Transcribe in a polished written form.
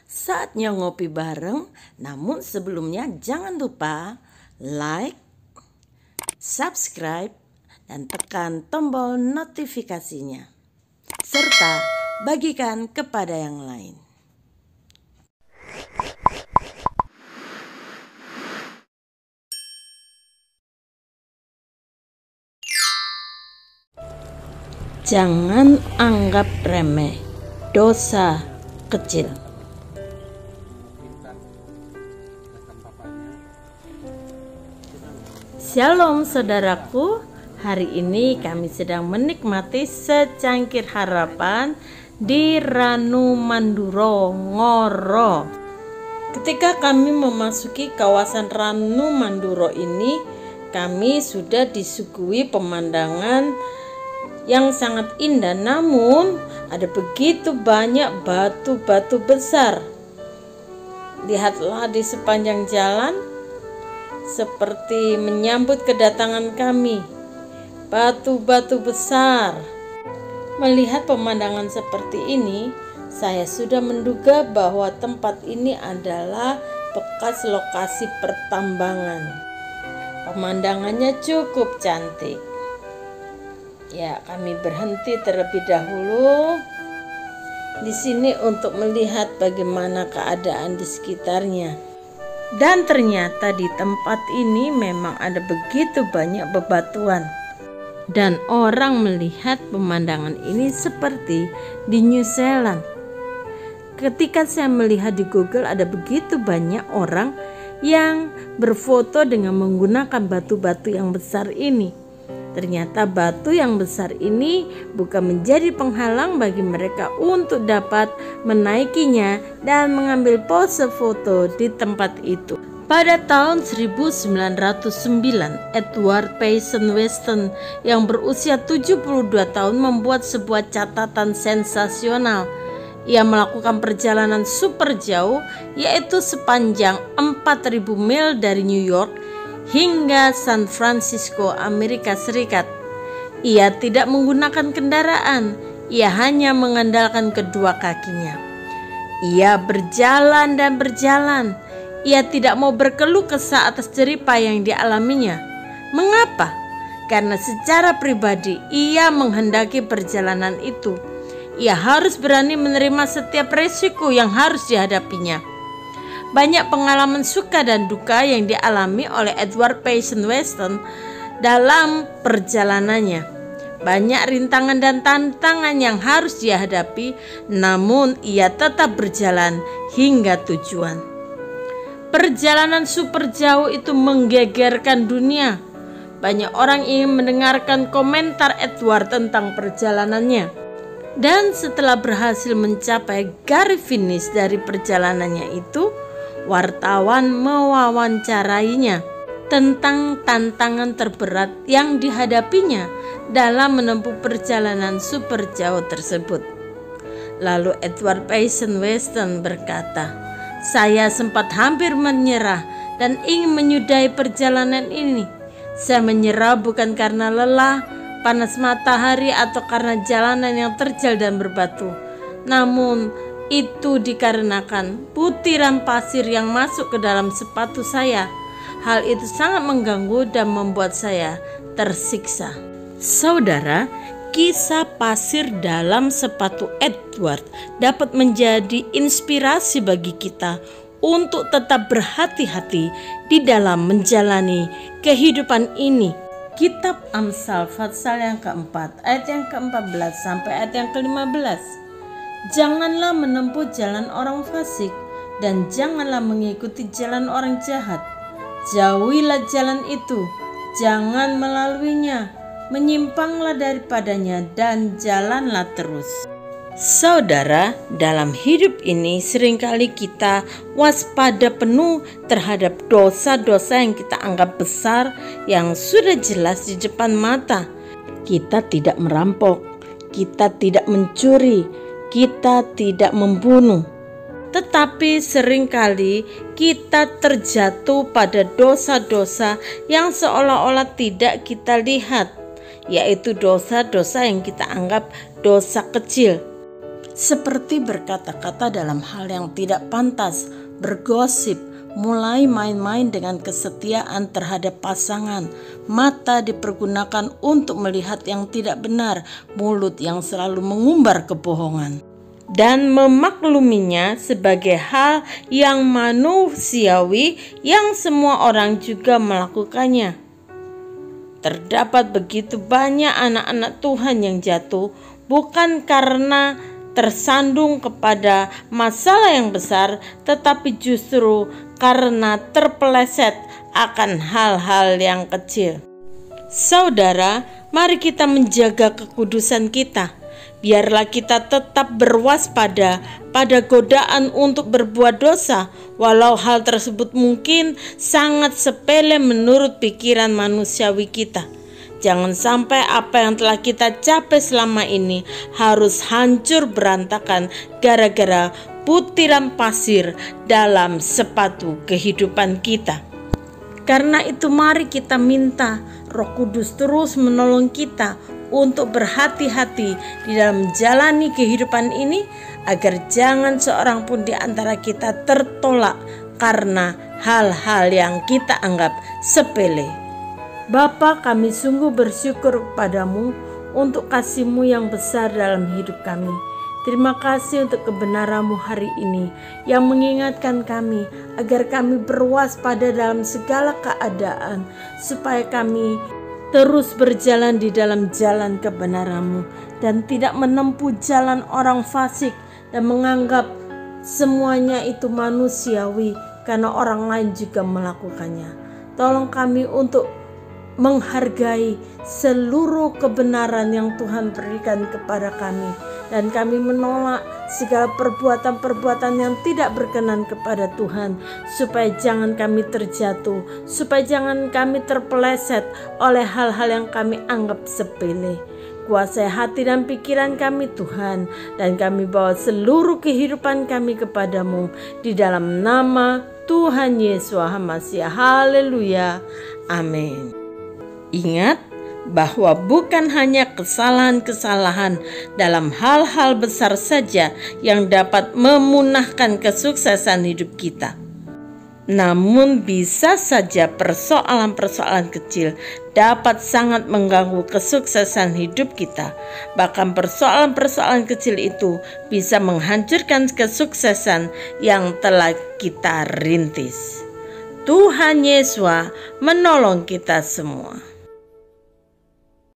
Saatnya ngopi bareng, namun sebelumnya jangan lupa like, subscribe, dan tekan tombol notifikasinya. Serta bagikan kepada yang lain. Jangan anggap remeh dosa kecil. Shalom saudaraku, hari ini kami sedang menikmati secangkir harapan di Ranu Manduro, Ngoro. Ketika kami memasuki kawasan Ranu Manduro ini, kami sudah disuguhi pemandangan yang sangat indah, namun ada begitu banyak batu-batu besar. Lihatlah di sepanjang jalan, seperti menyambut kedatangan kami, batu-batu besar. Melihat pemandangan seperti ini, saya sudah menduga bahwa tempat ini adalah bekas lokasi pertambangan. Pemandangannya cukup cantik. Ya, kami berhenti terlebih dahulu di sini untuk melihat bagaimana keadaan di sekitarnya. Dan ternyata di tempat ini memang ada begitu banyak bebatuan. Dan orang melihat pemandangan ini seperti di New Zealand. Ketika saya melihat di Google, ada begitu banyak orang yang berfoto dengan menggunakan batu-batu yang besar ini. Ternyata batu yang besar ini bukan menjadi penghalang bagi mereka untuk dapat menaikinya dan mengambil pose foto di tempat itu. Pada tahun 1909, Edward Payson Weston yang berusia 72 tahun membuat sebuah catatan sensasional. Ia melakukan perjalanan super jauh, yaitu sepanjang 4.000 mil dari New York hingga San Francisco, Amerika Serikat. Ia tidak menggunakan kendaraan, ia hanya mengandalkan kedua kakinya. Ia berjalan dan berjalan. Ia tidak mau berkeluh kesah atas jeripah yang dialaminya. Mengapa? Karena secara pribadi ia menghendaki perjalanan itu. Ia harus berani menerima setiap resiko yang harus dihadapinya. Banyak pengalaman suka dan duka yang dialami oleh Edward Payson Weston dalam perjalanannya. Banyak rintangan dan tantangan yang harus dia hadapi, namun ia tetap berjalan hingga tujuan. Perjalanan super jauh itu menggegerkan dunia. Banyak orang ingin mendengarkan komentar Edward tentang perjalanannya. Dan setelah berhasil mencapai garis finish dari perjalanannya itu, wartawan mewawancarainya tentang tantangan terberat yang dihadapinya dalam menempuh perjalanan super jauh tersebut. Lalu Edward Payson Weston berkata, "Saya sempat hampir menyerah dan ingin menyudahi perjalanan ini. Saya menyerah bukan karena lelah, panas matahari atau karena jalanan yang terjal dan berbatu. Namun itu dikarenakan butiran pasir yang masuk ke dalam sepatu saya. Hal itu sangat mengganggu dan membuat saya tersiksa." Saudara, kisah pasir dalam sepatu Edward dapat menjadi inspirasi bagi kita untuk tetap berhati-hati di dalam menjalani kehidupan ini. Kitab Amsal pasal yang keempat, ayat yang ke-14 sampai ayat yang ke-15. Janganlah menempuh jalan orang fasik dan janganlah mengikuti jalan orang jahat. Jauhilah jalan itu, jangan melaluinya, menyimpanglah daripadanya dan jalanlah terus. Saudara, dalam hidup ini seringkali kita waspada penuh terhadap dosa-dosa yang kita anggap besar yang sudah jelas di depan mata. Kita tidak merampok, kita tidak mencuri, kita tidak membunuh. Tetapi seringkali kita terjatuh pada dosa-dosa yang seolah-olah tidak kita lihat, yaitu dosa-dosa yang kita anggap dosa kecil. seperti berkata-kata dalam hal yang tidak pantas, bergosip, mulai main-main dengan kesetiaan terhadap pasangan. Mata dipergunakan untuk melihat yang tidak benar, mulut yang selalu mengumbar kebohongan, dan memakluminya sebagai hal yang manusiawi yang semua orang juga melakukannya. Terdapat begitu banyak anak-anak Tuhan yang jatuh bukan karena tersandung kepada masalah yang besar, tetapi justru karena terpeleset akan hal-hal yang kecil. Saudara, mari kita menjaga kekudusan kita. Biarlah kita tetap berwaspada pada godaan untuk berbuat dosa, walau hal tersebut mungkin sangat sepele menurut pikiran manusiawi kita. Jangan sampai apa yang telah kita capai selama ini harus hancur berantakan gara-gara butiran pasir dalam sepatu kehidupan kita. Karena itu mari kita minta Roh Kudus terus menolong kita untuk berhati-hati di dalam menjalani kehidupan ini, agar jangan seorang pun di antara kita tertolak karena hal-hal yang kita anggap sepele. Bapa, kami sungguh bersyukur kepadamu untuk kasih-Mu yang besar dalam hidup kami. Terima kasih untuk kebenaran-Mu hari ini yang mengingatkan kami agar kami berwaspada dalam segala keadaan, supaya kami terus berjalan di dalam jalan kebenaran-Mu dan tidak menempuh jalan orang fasik dan menganggap semuanya itu manusiawi karena orang lain juga melakukannya. Tolong kami untuk menghargai seluruh kebenaran yang Tuhan berikan kepada kami, dan kami menolak segala perbuatan-perbuatan yang tidak berkenan kepada Tuhan, supaya jangan kami terjatuh, supaya jangan kami terpeleset oleh hal-hal yang kami anggap sepele. Kuasai hati dan pikiran kami Tuhan, dan kami bawa seluruh kehidupan kami kepadamu di dalam nama Tuhan Yesus HaMasiah. Haleluya, amin. Ingat bahwa bukan hanya kesalahan-kesalahan dalam hal-hal besar saja yang dapat memunahkan kesuksesan hidup kita. Namun bisa saja persoalan-persoalan kecil dapat sangat mengganggu kesuksesan hidup kita. Bahkan persoalan-persoalan kecil itu bisa menghancurkan kesuksesan yang telah kita rintis. Tuhan Yesus menolong kita semua.